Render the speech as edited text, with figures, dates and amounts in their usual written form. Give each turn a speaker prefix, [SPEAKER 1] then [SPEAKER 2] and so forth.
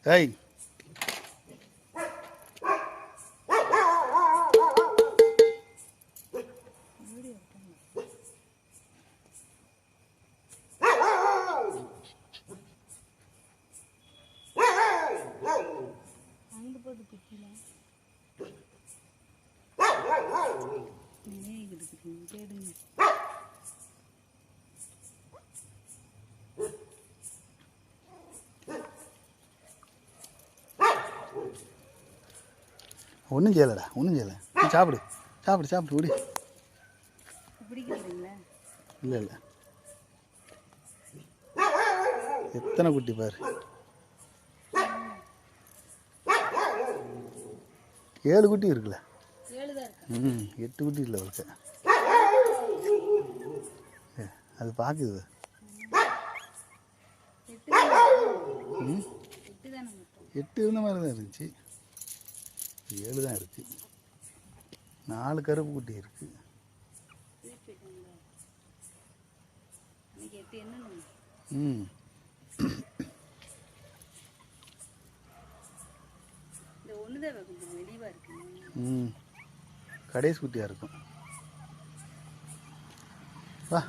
[SPEAKER 1] ஏய்
[SPEAKER 2] அங்கே போட்டு குட்டில தேடுங்க.
[SPEAKER 1] ஒன்றும் செய்யலடா, ஒன்றும் செய்யலை. சாப்பிடு சாப்பிடு சாப்பிடு விடு.
[SPEAKER 2] பிடிக்கிறீங்களா?
[SPEAKER 1] இல்லை இல்லை, எத்தனை குட்டி பாரு. 7 குட்டி இருக்குல்ல.
[SPEAKER 2] 7 தான் இருக்கு.
[SPEAKER 1] 8 குட்டி இல்லை அவளுக்கு. அது பார்க்குது. 8 இருந்த மாதிரி தான் இருந்துச்சு. 7 தான் இருக்கு. 4 கருப்பு குட்டி இருக்கு. கடைசி குட்டியாக இருக்கும். வா.